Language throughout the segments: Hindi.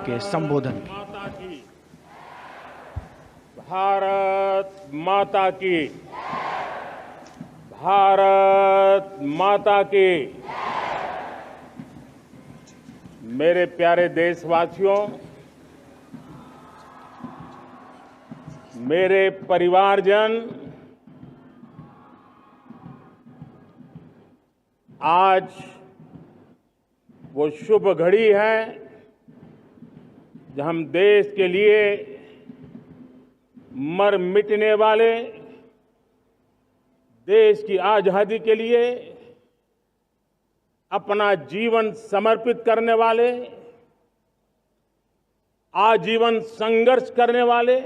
के संबोधन की। माता की, भारत माता की, भारत माता की। मेरे प्यारे देशवासियों, मेरे परिवारजन, आज वो शुभ घड़ी है जब हम देश के लिए मर मिटने वाले, देश की आजादी के लिए अपना जीवन समर्पित करने वाले, आजीवन संघर्ष करने वाले,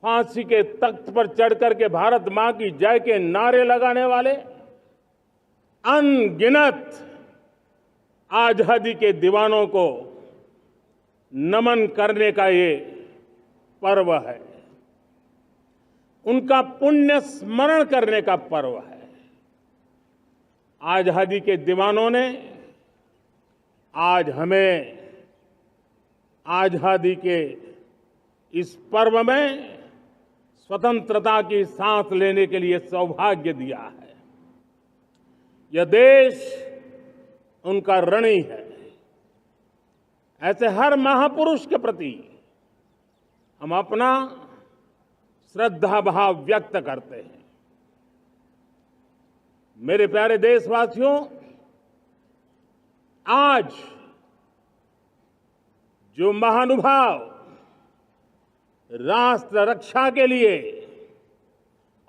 फांसी के तख्त पर चढ़कर के भारत मां की जय के नारे लगाने वाले अनगिनत आजादी के दीवानों को नमन करने का ये पर्व है, उनका पुण्य स्मरण करने का पर्व है। आजादी के दीवानों ने आज हमें आजादी के इस पर्व में स्वतंत्रता की सांस लेने के लिए सौभाग्य दिया है। यह देश उनका ऋणी है। ऐसे हर महापुरुष के प्रति हम अपना श्रद्धा भाव व्यक्त करते हैं। मेरे प्यारे देशवासियों, आज जो महानुभाव राष्ट्र रक्षा के लिए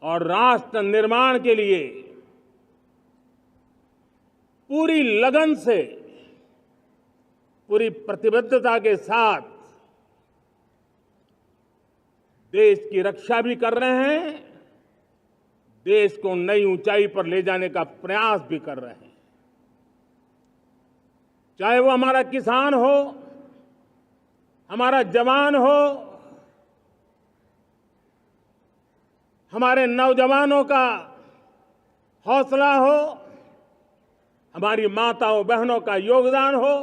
और राष्ट्र निर्माण के लिए पूरी लगन से, पूरी प्रतिबद्धता के साथ देश की रक्षा भी कर रहे हैं, देश को नई ऊंचाई पर ले जाने का प्रयास भी कर रहे हैं। चाहे वो हमारा किसान हो, हमारा जवान हो, हमारे नौजवानों का हौसला हो, हमारी माताओं बहनों का योगदान हो,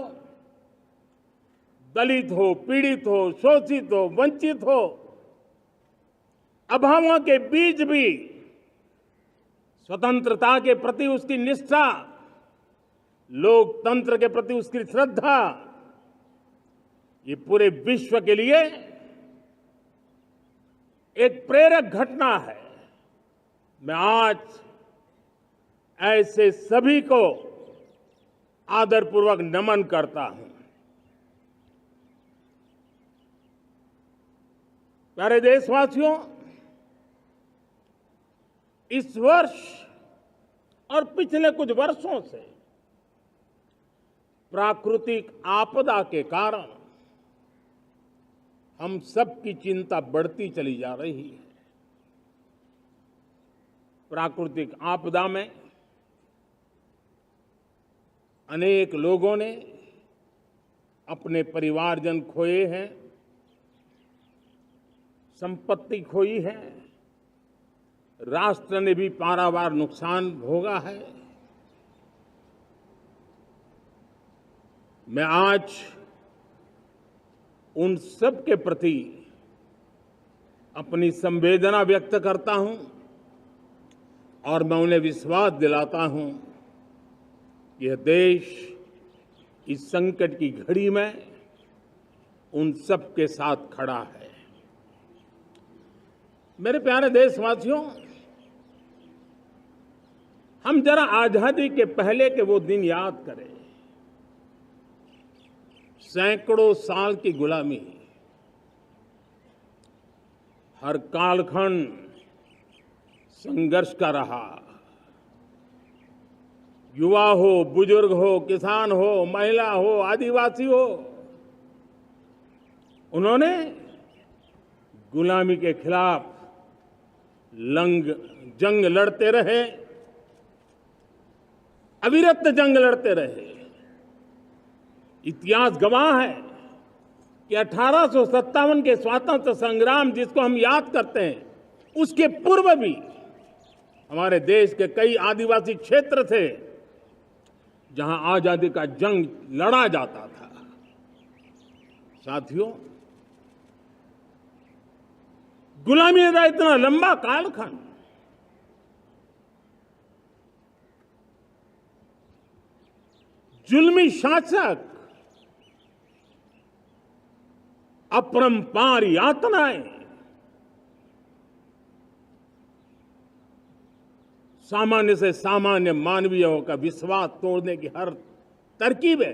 दलित हो, पीड़ित हो, शोषित हो, वंचित हो, अभावों के बीच भी स्वतंत्रता के प्रति उसकी निष्ठा, लोकतंत्र के प्रति उसकी श्रद्धा, ये पूरे विश्व के लिए एक प्रेरक घटना है। मैं आज ऐसे सभी को आदरपूर्वक नमन करता हूं। प्यारे देशवासियों, इस वर्ष और पिछले कुछ वर्षों से प्राकृतिक आपदा के कारण हम सबकी चिंता बढ़ती चली जा रही है। प्राकृतिक आपदा में अनेक लोगों ने अपने परिवारजन खोए हैं, संपत्ति खोई है, राष्ट्र ने भी पारावार नुकसान भोगा है। मैं आज उन सब के प्रति अपनी संवेदना व्यक्त करता हूं और मैं उन्हें विश्वास दिलाता हूं कि यह देश इस संकट की घड़ी में उन सब के साथ खड़ा है। मेरे प्यारे देशवासियों, हम जरा आजादी के पहले के वो दिन याद करें। सैकड़ों साल की गुलामी, हर कालखंड संघर्ष का रहा। युवा हो, बुजुर्ग हो, किसान हो, महिला हो, आदिवासी हो, उन्होंने गुलामी के खिलाफ जंग लड़ते रहे, अविरत जंग लड़ते रहे। इतिहास गवाह है कि 1857 के स्वातंत्र संग्राम जिसको हम याद करते हैं, उसके पूर्व भी हमारे देश के कई आदिवासी क्षेत्र थे जहां आजादी का जंग लड़ा जाता था। साथियों, गुलामी का इतना लंबा कालखंड जुल्मी शासक, अपरंपार यातनाएं, सामान्य से सामान्य मानवीयों का विश्वास तोड़ने की हर तरकीब है।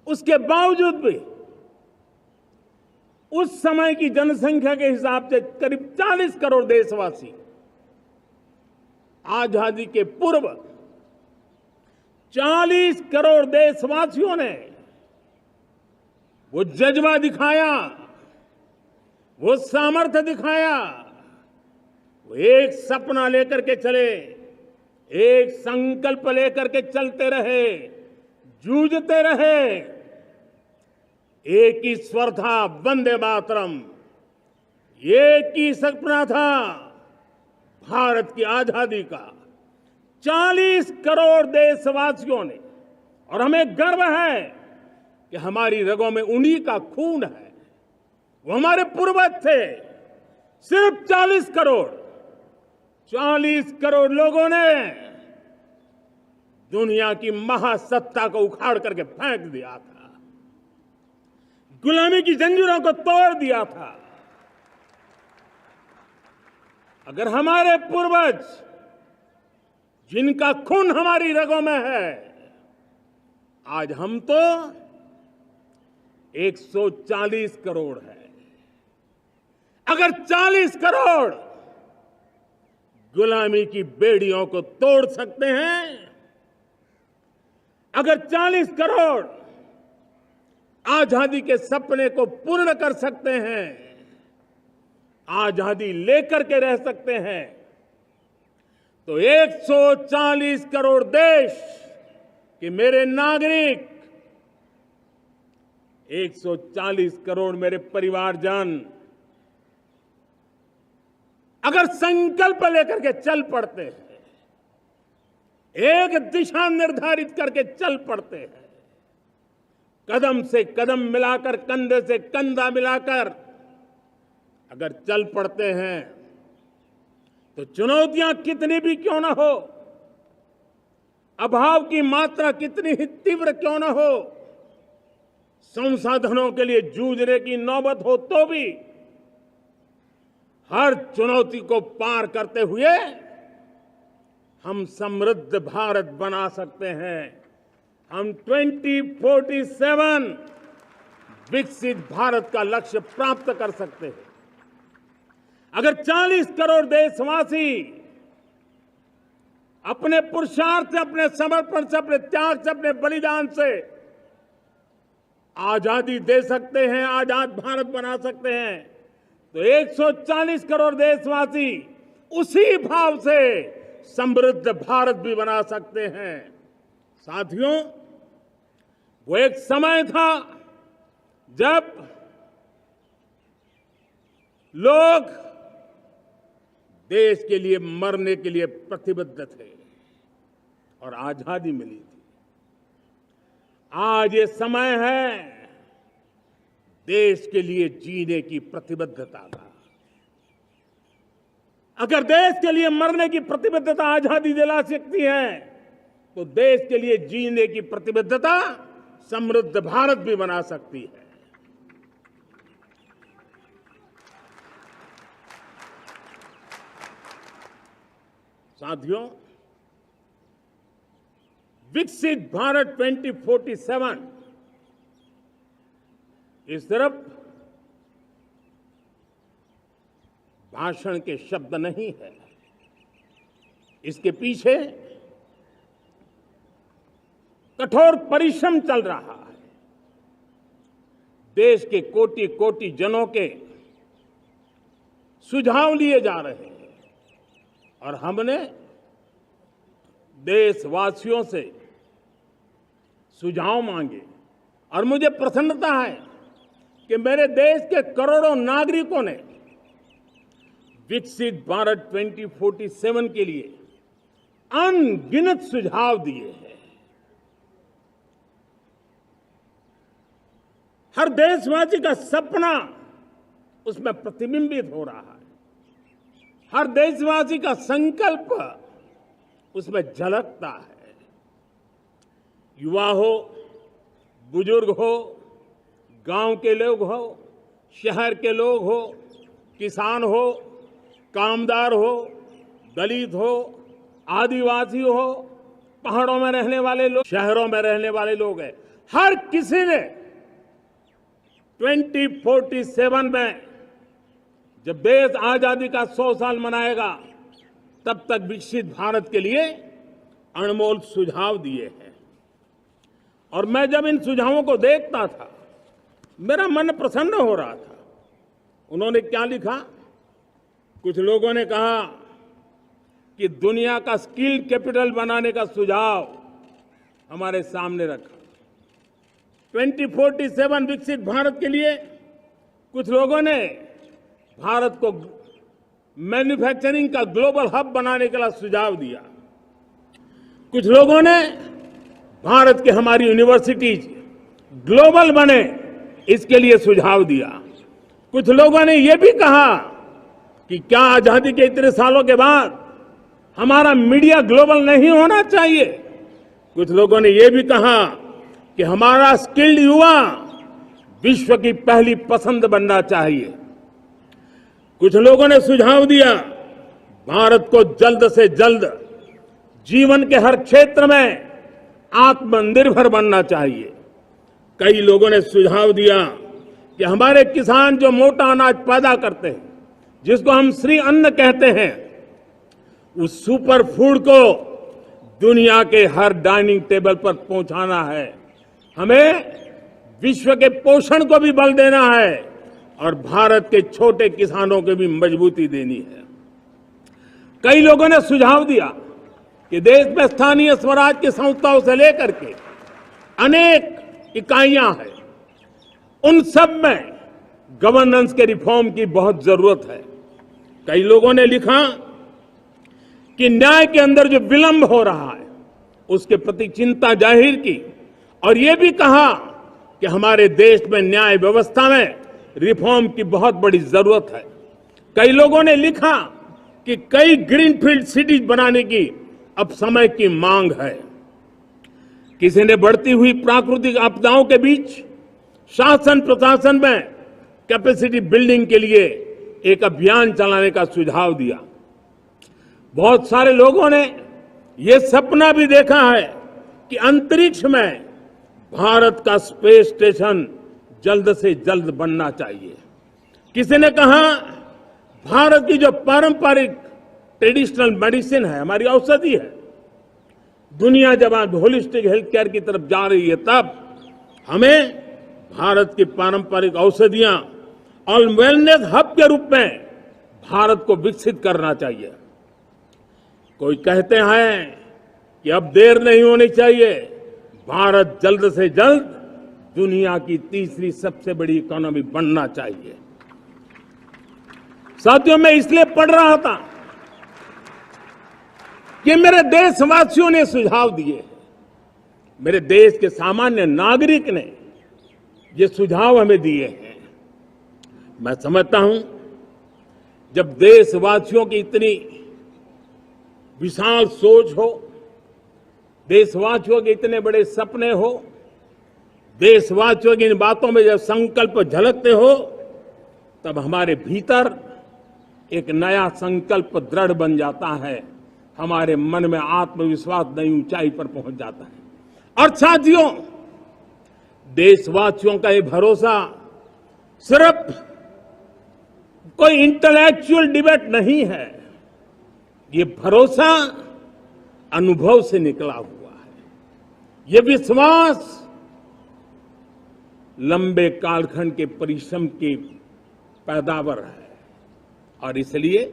उसके बावजूद भी उस समय की जनसंख्या के हिसाब से करीब 40 करोड़ देशवासी आजादी के पूर्व 40 करोड़ देशवासियों ने वो जज्बा दिखाया, वो सामर्थ्य दिखाया, वो एक सपना लेकर के चले, एक संकल्प लेकर के चलते रहे, जूझते रहे। एक ही स्वर था, वंदे मातरम। एक ही सपना था, भारत की आजादी का। 40 करोड़ देशवासियों ने, और हमें गर्व है कि हमारी रगों में उन्हीं का खून है। वो हमारे पूर्वज थे। सिर्फ 40 करोड़ लोगों ने दुनिया की महासत्ता को उखाड़ करके फेंक दिया था, गुलामी की जंजीरों को तोड़ दिया था। अगर हमारे पूर्वज, जिनका खून हमारी रगों में है, आज हम तो 140 करोड़ है। अगर 40 करोड़ गुलामी की बेड़ियों को तोड़ सकते हैं, अगर 40 करोड़ आजादी के सपने को पूर्ण कर सकते हैं, आजादी लेकर के रह सकते हैं, तो 140 करोड़ देश के मेरे नागरिक, 140 करोड़ मेरे परिवारजन अगर संकल्प लेकर के चल पड़ते हैं, एक दिशा निर्धारित करके चल पड़ते हैं, कदम से कदम मिलाकर, कंधे से कंधा मिलाकर अगर चल पड़ते हैं, तो चुनौतियां कितनी भी क्यों ना हो, अभाव की मात्रा कितनी ही तीव्र क्यों ना हो, संसाधनों के लिए जूझने की नौबत हो तो भी हर चुनौती को पार करते हुए हम समृद्ध भारत बना सकते हैं। हम 2047 विकसित भारत का लक्ष्य प्राप्त कर सकते हैं। अगर 40 करोड़ देशवासी अपने पुरुषार्थ से, अपने समर्पण से, अपने त्याग से, अपने बलिदान से आजादी दे सकते हैं, आजाद भारत बना सकते हैं, तो 140 करोड़ देशवासी उसी भाव से समृद्ध भारत भी बना सकते हैं। साथियों, वो एक समय था जब लोग देश के लिए मरने के लिए प्रतिबद्ध थे और आजादी मिली थी। आज ये समय है देश के लिए जीने की प्रतिबद्धता का। अगर देश के लिए मरने की प्रतिबद्धता आजादी दिला सकती है, तो देश के लिए जीने की प्रतिबद्धता समृद्ध भारत भी बना सकती है। साथियों, विकसित भारत 2047 इस तरफ भाषण के शब्द नहीं है, इसके पीछे कठोर परिश्रम चल रहा है। देश के कोटि कोटि जनों के सुझाव लिए जा रहे हैं और हमने देशवासियों से सुझाव मांगे और मुझे प्रसन्नता है कि मेरे देश के करोड़ों नागरिकों ने विकसित भारत 2047 के लिए अनगिनत सुझाव दिए हैं। हर देशवासी का सपना उसमें प्रतिबिंबित हो रहा है, हर देशवासी का संकल्प उसमें झलकता है। युवा हो, बुजुर्ग हो, गांव के लोग हो, शहर के लोग हो, किसान हो, कामदार हो, दलित हो, आदिवासी हो, पहाड़ों में रहने वाले लोग, शहरों में रहने वाले लोग हैं, हर किसी ने 2047 में जब देश आजादी का 100 साल मनाएगा तब तक विकसित भारत के लिए अनमोल सुझाव दिए हैं। और मैं जब इन सुझावों को देखता था मेरा मन प्रसन्न हो रहा था। उन्होंने क्या लिखा? कुछ लोगों ने कहा कि दुनिया का स्किल कैपिटल बनाने का सुझाव हमारे सामने रखा। 2047 विकसित भारत के लिए कुछ लोगों ने भारत को मैन्युफैक्चरिंग का ग्लोबल हब बनाने का सुझाव दिया। कुछ लोगों ने भारत के हमारी यूनिवर्सिटीज ग्लोबल बने इसके लिए सुझाव दिया। कुछ लोगों ने यह भी कहा कि क्या आजादी के इतने सालों के बाद हमारा मीडिया ग्लोबल नहीं होना चाहिए। कुछ लोगों ने यह भी कहा कि हमारा स्किल्ड युवा विश्व की पहली पसंद बनना चाहिए। कुछ लोगों ने सुझाव दिया भारत को जल्द से जल्द जीवन के हर क्षेत्र में आत्मनिर्भर बनना चाहिए। कई लोगों ने सुझाव दिया कि हमारे किसान जो मोटा अनाज पैदा करते हैं, जिसको हम श्री अन्न कहते हैं, उस सुपर फूड को दुनिया के हर डाइनिंग टेबल पर पहुंचाना है। हमें विश्व के पोषण को भी बल देना है और भारत के छोटे किसानों को भी मजबूती देनी है। कई लोगों ने सुझाव दिया कि देश में स्थानीय स्वराज की संस्थाओं से लेकर के अनेक इकाइयां हैं, उन सब में गवर्नेंस के रिफॉर्म की बहुत जरूरत है। कई लोगों ने लिखा कि न्याय के अंदर जो विलंब हो रहा है उसके प्रति चिंता जाहिर की और ये भी कहा कि हमारे देश में न्याय व्यवस्था में रिफॉर्म की बहुत बड़ी जरूरत है। कई लोगों ने लिखा कि कई ग्रीनफील्ड सिटीज बनाने की अब समय की मांग है। किसी ने बढ़ती हुई प्राकृतिक आपदाओं के बीच शासन प्रशासन में कैपेसिटी बिल्डिंग के लिए एक अभियान चलाने का सुझाव दिया। बहुत सारे लोगों ने यह सपना भी देखा है कि अंतरिक्ष में भारत का स्पेस स्टेशन जल्द से जल्द बनना चाहिए। किसी ने कहा भारत की जो पारंपरिक ट्रेडिशनल मेडिसिन है, हमारी औषधि है, दुनिया जब आज होलिस्टिक हेल्थ केयर की तरफ जा रही है, तब हमें भारत की पारंपरिक औषधियां और वेलनेस हब के रूप में भारत को विकसित करना चाहिए। कोई कहते हैं कि अब देर नहीं होनी चाहिए, भारत जल्द से जल्द दुनिया की तीसरी सबसे बड़ी इकोनॉमी बनना चाहिए। साथियों, मैं इसलिए पढ़ रहा था कि मेरे देशवासियों ने सुझाव दिए, मेरे देश के सामान्य नागरिक ने ये सुझाव हमें दिए हैं। मैं समझता हूं जब देशवासियों की इतनी विशाल सोच हो, देशवासियों के इतने बड़े सपने हो, देशवासियों की इन बातों में जब संकल्प झलकते हो, तब हमारे भीतर एक नया संकल्प दृढ़ बन जाता है, हमारे मन में आत्मविश्वास नई ऊंचाई पर पहुंच जाता है। और साथियों, देशवासियों का ये भरोसा सिर्फ कोई इंटेलेक्चुअल डिबेट नहीं है, ये भरोसा अनुभव से निकला हुआ है। ये विश्वास लंबे कालखंड के परिश्रम की पैदावार है और इसलिए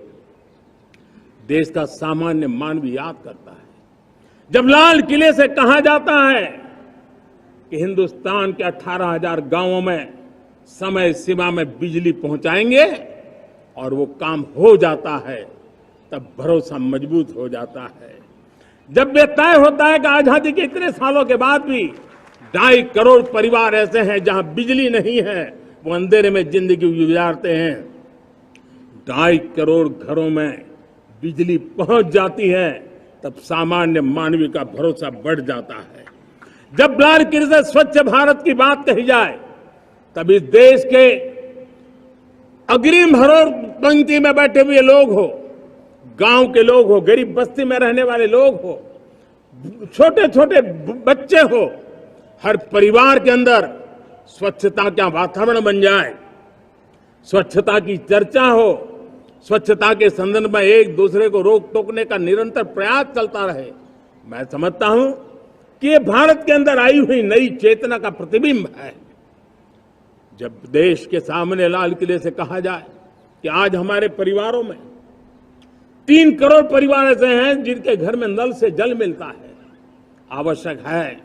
देश का सामान्य मानव याद करता है। जब लाल किले से कहा जाता है कि हिंदुस्तान के 18,000 गांवों में समय सीमा में बिजली पहुंचाएंगे और वो काम हो जाता है, तब भरोसा मजबूत हो जाता है। जब ये तय होता है कि आजादी के इतने सालों के बाद भी 2.5 करोड़ परिवार ऐसे हैं जहां बिजली नहीं है, वो अंधेरे में जिंदगी गुजारते हैं। 2.5 करोड़ घरों में बिजली पहुंच जाती है, तब सामान्य मानवीय का भरोसा बढ़ जाता है। जब बारीकी से स्वच्छ भारत की बात कही जाए, तब इस देश के अग्रिम हरोर पंक्ति में बैठे हुए लोग हो, गांव के लोग हो, गरीब बस्ती में रहने वाले लोग हो, छोटे छोटे बच्चे हो, हर परिवार के अंदर स्वच्छता का वातावरण बन जाए, स्वच्छता की चर्चा हो, स्वच्छता के संदर्भ में एक दूसरे को रोक टोकने का निरंतर प्रयास चलता रहे। मैं समझता हूं कि ये भारत के अंदर आई हुई नई चेतना का प्रतिबिंब है। जब देश के सामने लाल किले से कहा जाए कि आज हमारे परिवारों में 3 करोड़ परिवार ऐसे हैं जिनके घर में नल से जल मिलता है, आवश्यक है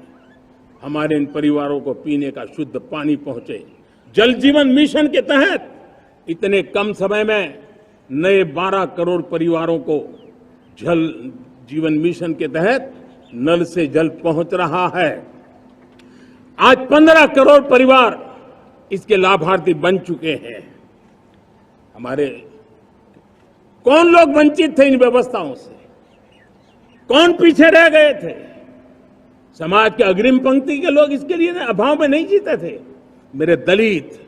हमारे इन परिवारों को पीने का शुद्ध पानी पहुंचे। जल जीवन मिशन के तहत इतने कम समय में नए 12 करोड़ परिवारों को जल जीवन मिशन के तहत नल से जल पहुंच रहा है। आज 15 करोड़ परिवार इसके लाभार्थी बन चुके हैं। हमारे कौन लोग वंचित थे इन व्यवस्थाओं से, कौन पीछे रह गए थे? समाज के अग्रिम पंक्ति के लोग इसके लिए अभाव में नहीं जीते थे। मेरे दलित,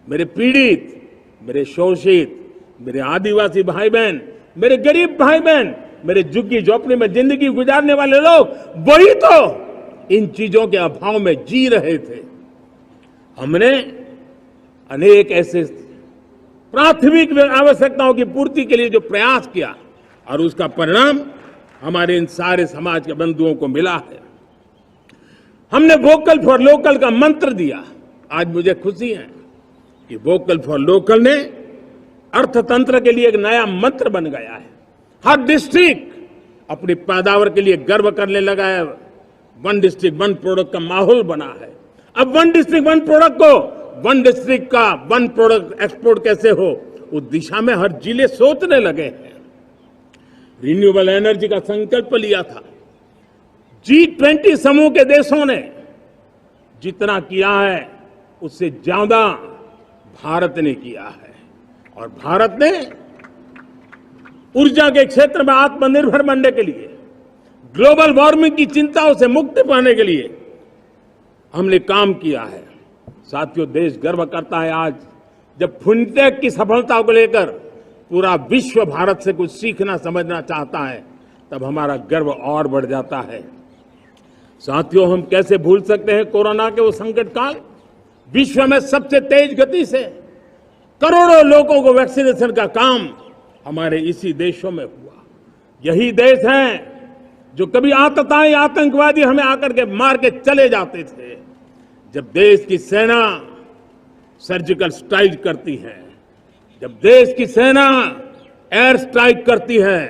मेरे पीड़ित, मेरे शोषित, मेरे आदिवासी भाई बहन, मेरे गरीब भाई बहन, मेरे झुग्गी झोपड़ी में जिंदगी गुजारने वाले लोग, वही तो इन चीजों के अभाव में जी रहे थे। हमने अनेक ऐसे प्राथमिक आवश्यकताओं की पूर्ति के लिए जो प्रयास किया और उसका परिणाम हमारे इन सारे समाज के बंधुओं को मिला है। हमने वोकल फॉर लोकल का मंत्र दिया। आज मुझे खुशी है कि वोकल फॉर लोकल ने अर्थतंत्र के लिए एक नया मंत्र बन गया है। हर डिस्ट्रिक्ट अपनी पैदावार के लिए गर्व करने लगा है। 1 डिस्ट्रिक्ट 1 प्रोडक्ट का माहौल बना है। अब 1 डिस्ट्रिक्ट 1 प्रोडक्ट को 1 डिस्ट्रिक्ट का 1 प्रोडक्ट एक्सपोर्ट कैसे हो, उस दिशा में हर जिले सोचने लगे हैं। रिन्यूएबल एनर्जी का संकल्प लिया था। G20 समूह के देशों ने जितना किया है उससे ज्यादा भारत ने किया है, और भारत ने ऊर्जा के क्षेत्र में आत्मनिर्भर बनने के लिए, ग्लोबल वार्मिंग की चिंताओं से मुक्ति पाने के लिए हमने काम किया है। साथियों, देश गर्व करता है आज जब फिनटेक की सफलता को लेकर पूरा विश्व भारत से कुछ सीखना समझना चाहता है, तब हमारा गर्व और बढ़ जाता है। साथियों, हम कैसे भूल सकते हैं कोरोना के वो संकट काल। विश्व में सबसे तेज गति से करोड़ों लोगों को वैक्सीनेशन का काम हमारे इसी देशों में हुआ। यही देश हैं जो कभी आतताई आतंकवादी हमें आकर के मार के चले जाते थे। जब देश की सेना सर्जिकल स्ट्राइक करती है, जब देश की सेना एयर स्ट्राइक करती है,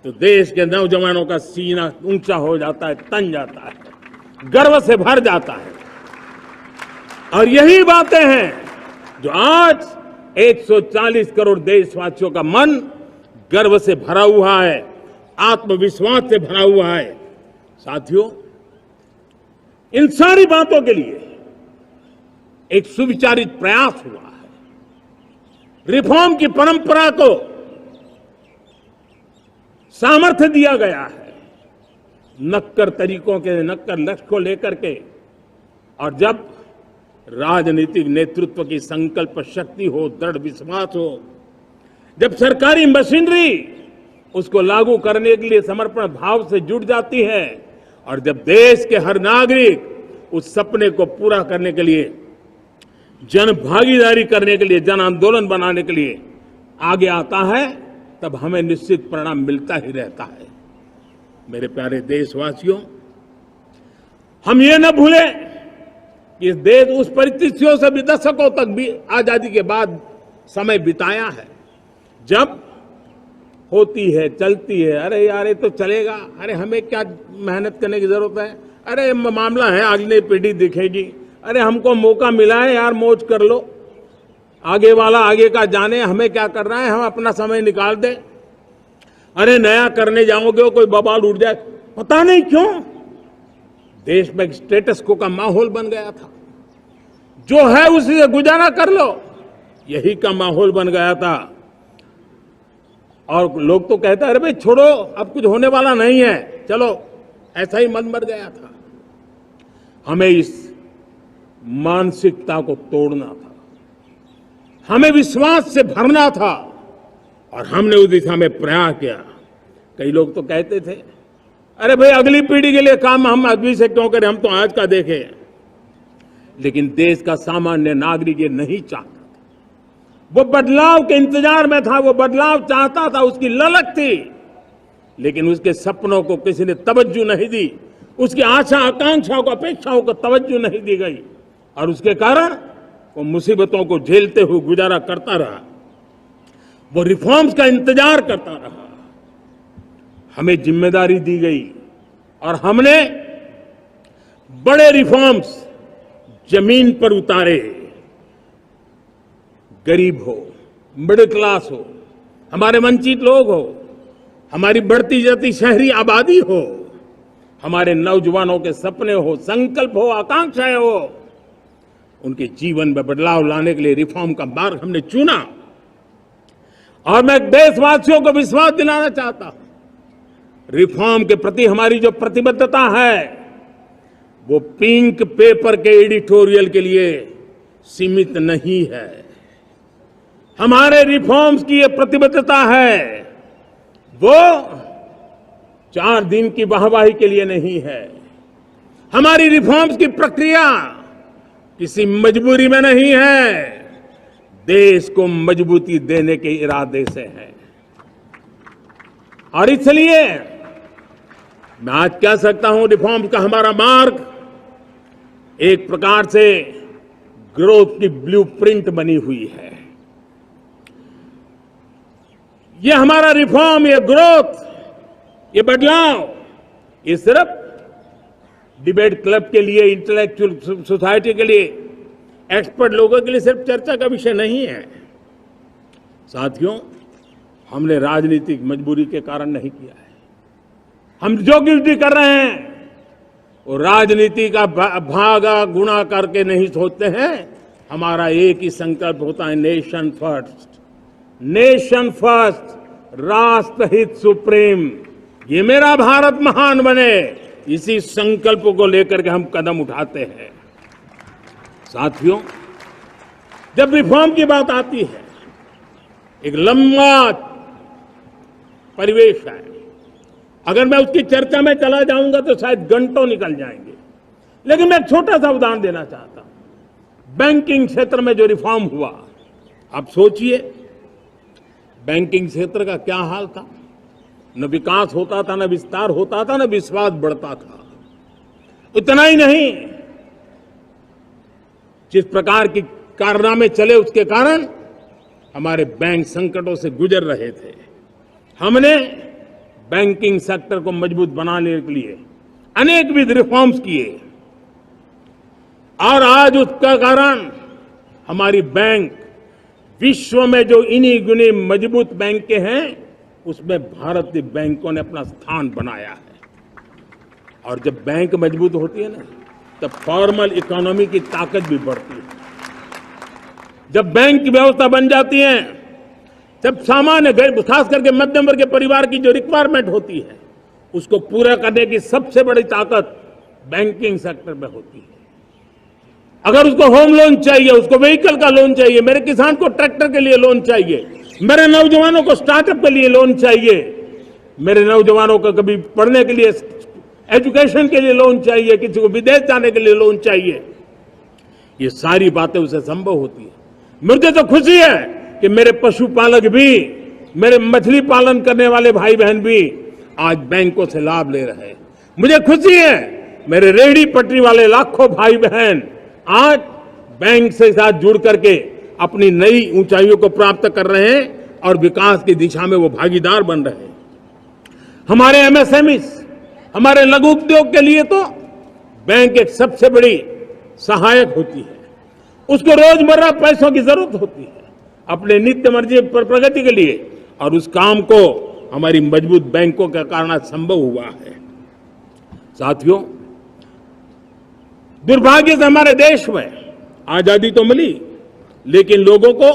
तो देश के नौजवानों का सीना ऊंचा हो जाता है, तन जाता है, गर्व से भर जाता है। और यही बातें हैं जो आज 140 करोड़ देशवासियों का मन गर्व से भरा हुआ है, आत्मविश्वास से भरा हुआ है। साथियों, इन सारी बातों के लिए एक सुविचारित प्रयास हुआ है। रिफॉर्म की परंपरा को सामर्थ्य दिया गया है, नक्कर तरीकों के, नक्कर लक्ष्य को लेकर के। और जब राजनीतिक नेतृत्व की संकल्प शक्ति हो, दृढ़ विश्वास हो, जब सरकारी मशीनरी उसको लागू करने के लिए समर्पण भाव से जुट जाती है, और जब देश के हर नागरिक उस सपने को पूरा करने के लिए, जन भागीदारी करने के लिए, जन आंदोलन बनाने के लिए आगे आता है, तब हमें निश्चित परिणाम मिलता ही रहता है। मेरे प्यारे देशवासियों, हम ये न भूलें कि इस देश उस परिस्थितियों से भी दशकों तक भी आजादी के बाद समय बिताया है, जब होती है, चलती है, अरे यार ये तो चलेगा, अरे हमें क्या मेहनत करने की जरूरत है, अरे मामला है अगली पीढ़ी दिखेगी, अरे हमको मौका मिला है यार, मौज कर लो, आगे वाला आगे का जाने, हमें क्या करना है, हम अपना समय निकाल दें। अरे नया करने जाओगे कोई बवाल उठ जाए, पता नहीं क्यों देश में एक स्टेटस को का माहौल बन गया था। जो है उसी से गुजारा कर लो, यही का माहौल बन गया था। और लोग तो कहते हैं अरे भाई छोड़ो, अब कुछ होने वाला नहीं है, चलो, ऐसा ही मन मर गया था। हमें इस मानसिकता को तोड़ना था, हमें विश्वास से भरना था, और हमने उस दिशा में प्रयास किया। कई लोग तो कहते थे अरे भाई अगली पीढ़ी के लिए काम हम अभी से क्यों करें, हम तो आज का देखें। लेकिन देश का सामान्य नागरिक ये नहीं चाहता था। वो बदलाव के इंतजार में था, वो बदलाव चाहता था, उसकी ललक थी, लेकिन उसके सपनों को किसी ने तवज्जो नहीं दी, उसकी आशा आकांक्षाओं को अपेक्षाओं को तवज्जो नहीं दी गई, और उसके कारण वो मुसीबतों को झेलते हुए गुजारा करता रहा, वो रिफॉर्म्स का इंतजार करता रहा। हमें जिम्मेदारी दी गई और हमने बड़े रिफॉर्म्स जमीन पर उतारे। गरीब हो, मिडिल क्लास हो, हमारे वंचित लोग हो, हमारी बढ़ती जाती शहरी आबादी हो, हमारे नौजवानों के सपने हो, संकल्प हो, आकांक्षाएं हो, उनके जीवन में बदलाव लाने के लिए रिफॉर्म का मार्ग हमने चुना। और मैं देशवासियों को विश्वास दिलाना चाहता हूं, रिफॉर्म के प्रति हमारी जो प्रतिबद्धता है वो पिंक पेपर के एडिटोरियल के लिए सीमित नहीं है। हमारे रिफॉर्म्स की ये प्रतिबद्धता है वो 4 दिन की वाहवाही के लिए नहीं है। हमारी रिफॉर्म्स की प्रक्रिया किसी मजबूरी में नहीं है, देश को मजबूती देने के इरादे से है। और इसलिए मैं आज कह सकता हूं रिफॉर्म का हमारा मार्ग एक प्रकार से ग्रोथ की ब्लूप्रिंट बनी हुई है। ये हमारा रिफॉर्म, ये ग्रोथ, ये बदलाव, ये सिर्फ डिबेट क्लब के लिए, इंटेलेक्चुअल सोसाइटी के लिए, एक्सपर्ट लोगों के लिए सिर्फ चर्चा का विषय नहीं है। साथियों, हमने राजनीतिक मजबूरी के कारण नहीं किया है। हम जो कुछ भी कर रहे हैं वो राजनीति का भागा गुणा करके नहीं सोचते हैं। हमारा एक ही संकल्प होता है, नेशन फर्स्ट, नेशन फर्स्ट, राष्ट्रहित सुप्रीम, ये मेरा भारत महान बने, इसी संकल्प को लेकर के हम कदम उठाते हैं। साथियों, जब रिफॉर्म की बात आती है, एक लंबा परिवेश है। अगर मैं उसकी चर्चा में चला जाऊंगा तो शायद घंटों निकल जाएंगे, लेकिन मैं एक छोटा सा उदाहरण देना चाहता हूं। बैंकिंग क्षेत्र में जो रिफॉर्म हुआ, आप सोचिए बैंकिंग क्षेत्र का क्या हाल था। न विकास होता था, न विस्तार होता था, न विश्वास बढ़ता था। इतना ही नहीं, जिस प्रकार की कारनामे चले उसके कारण हमारे बैंक संकटों से गुजर रहे थे। हमने बैंकिंग सेक्टर को मजबूत बनाने के लिए अनेकविध रिफॉर्म्स किए, और आज उसका कारण हमारी बैंक विश्व में जो इन्हीं गुने मजबूत बैंक के हैं उसमें भारतीय बैंकों ने अपना स्थान बनाया है। और जब बैंक मजबूत होती है ना, तब फॉर्मल इकोनॉमी की ताकत भी बढ़ती है। जब बैंक की व्यवस्था बन जाती है, जब सामान्य खास करके मध्यम वर्ग के परिवार की जो रिक्वायरमेंट होती है उसको पूरा करने की सबसे बड़ी ताकत बैंकिंग सेक्टर में होती है। अगर उसको होम लोन चाहिए, उसको व्हीकल का लोन चाहिए, मेरे किसान को ट्रैक्टर के लिए लोन चाहिए, मेरे नौजवानों को स्टार्टअप के लिए लोन चाहिए, मेरे नौजवानों को कभी पढ़ने के लिए, एजुकेशन के लिए लोन चाहिए, किसी को विदेश जाने के लिए लोन चाहिए, ये सारी बातें उसे संभव होती है। मुझे तो खुशी है कि मेरे पशुपालक भी, मेरे मछली पालन करने वाले भाई बहन भी आज बैंकों से लाभ ले रहे हैं। मुझे खुशी है मेरे रेहड़ी पटरी वाले लाखों भाई बहन आज बैंक से साथ जुड़ करके अपनी नई ऊंचाइयों को प्राप्त कर रहे हैं और विकास की दिशा में वो भागीदार बन रहे हैं। हमारे एमएसएमईज, हमारे लघु उद्योग के लिए तो बैंक एक सबसे बड़ी सहायक होती है। उसको रोजमर्रा पैसों की जरूरत होती है अपने नित्य मर्जी पर प्रगति के लिए, और उस काम को हमारी मजबूत बैंकों के कारण संभव हुआ है। साथियों, दुर्भाग्य से हमारे देश में आजादी तो मिली, लेकिन लोगों को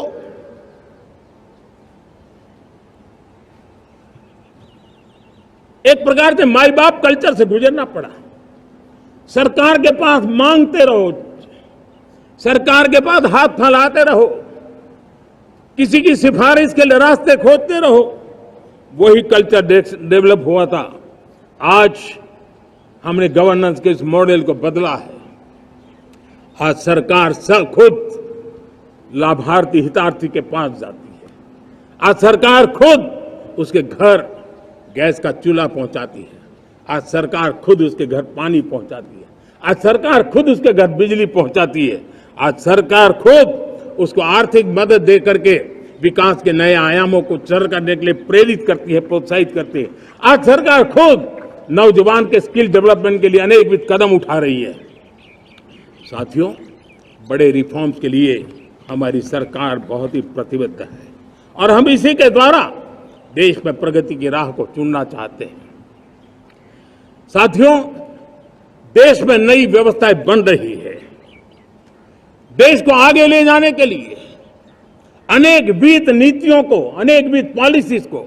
एक प्रकार से माई बाप कल्चर से गुजरना पड़ा। सरकार के पास मांगते रहो, सरकार के पास हाथ फैलाते रहो, किसी की सिफारिश के लिए रास्ते खोजते रहो, वही कल्चर डेवलप हुआ था। आज हमने गवर्नेंस के इस मॉडल को बदला है। आज सरकार सब खुद लाभार्थी हितार्थी के पास जाती है। आज सरकार खुद उसके घर गैस का चूल्हा पहुंचाती है। आज सरकार खुद उसके घर पानी पहुंचाती है। आज सरकार खुद उसके घर बिजली पहुंचाती है। आज सरकार खुद उसको आर्थिक मदद दे करके विकास के नए आयामों को सर करने के लिए प्रेरित करती है, प्रोत्साहित करती है। आज सरकार खुद नौजवान के स्किल डेवलपमेंट के लिए अनेकविध कदम उठा रही है। साथियों, बड़े रिफॉर्म्स के लिए हमारी सरकार बहुत ही प्रतिबद्ध है और हम इसी के द्वारा देश में प्रगति की राह को चुनना चाहते हैं। साथियों, देश में नई व्यवस्थाएं बन रही है। देश को आगे ले जाने के लिए अनेक वित्त नीतियों को, अनेक वित्त पॉलिसीज को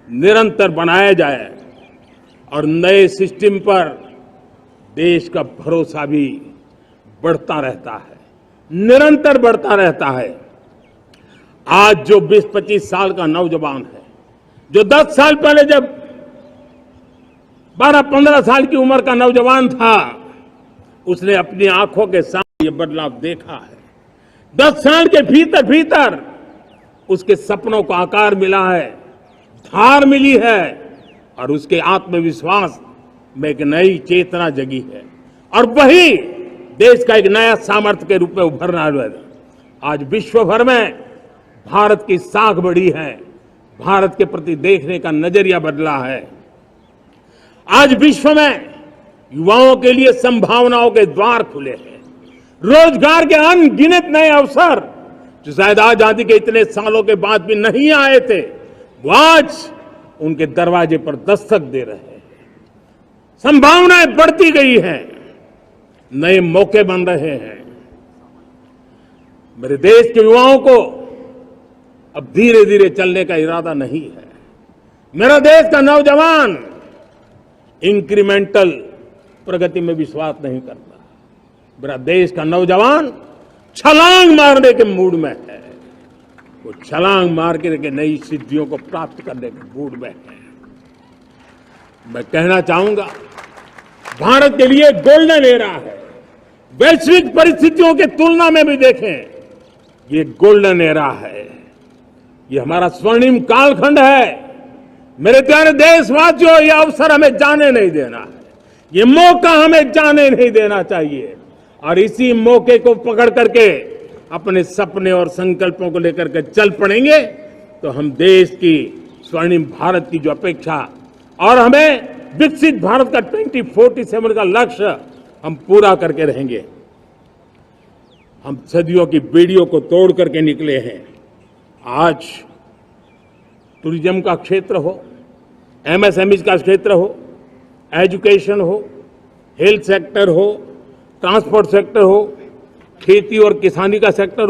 निरंतर बनाया जाए और नए सिस्टम पर देश का भरोसा भी बढ़ता रहता है, निरंतर बढ़ता रहता है। आज जो 20-25 साल का नौजवान है, जो 10 साल पहले जब 12-15 साल की उम्र का नौजवान था, उसने अपनी आंखों के सामने ये बदलाव देखा है। 10 साल के भीतर भीतर उसके सपनों को आकार मिला है, धार मिली है और उसके आत्मविश्वास में एक नई चेतना जगी है और वही देश का एक नया सामर्थ्य के रूप में उभरना है। आज विश्व भर में भारत की साख बढ़ी है, भारत के प्रति देखने का नजरिया बदला है। आज विश्व में युवाओं के लिए संभावनाओं के द्वार खुले हैं। रोजगार के अनगिनत नए अवसर जो शायद आजादी के इतने सालों के बाद भी नहीं आए थे, वो आज उनके दरवाजे पर दस्तक दे रहे हैं। संभावनाएं बढ़ती गई हैं, नए मौके बन रहे हैं। मेरे देश के युवाओं को अब धीरे धीरे चलने का इरादा नहीं है। मेरा देश का नौजवान इंक्रीमेंटल प्रगति में विश्वास नहीं करता। मेरा देश का नौजवान छलांग मारने के मूड में है। वो छलांग मार के नई सिद्धियों को प्राप्त करने के मूड में है। मैं कहना चाहूंगा, भारत के लिए गोल्डन एरा है। वैश्विक परिस्थितियों की तुलना में भी देखें, ये गोल्डन एरा है। ये हमारा स्वर्णिम कालखंड है। मेरे प्यारे देशवासियों, ये अवसर हमें जाने नहीं देना है। ये मौका हमें जाने नहीं देना चाहिए और इसी मौके को पकड़ करके अपने सपने और संकल्पों को लेकर के चल पड़ेंगे तो हम देश की स्वर्णिम भारत की जो अपेक्षा और हमें विकसित भारत का 2047 का लक्ष्य हम पूरा करके रहेंगे। हम सदियों की बेड़ियों को तोड़ करके निकले हैं। आज टूरिज्म का क्षेत्र हो, एमएसएमई का क्षेत्र हो, एजुकेशन हो, हेल्थ सेक्टर हो, ट्रांसपोर्ट सेक्टर हो, खेती और किसानी का सेक्टर हो,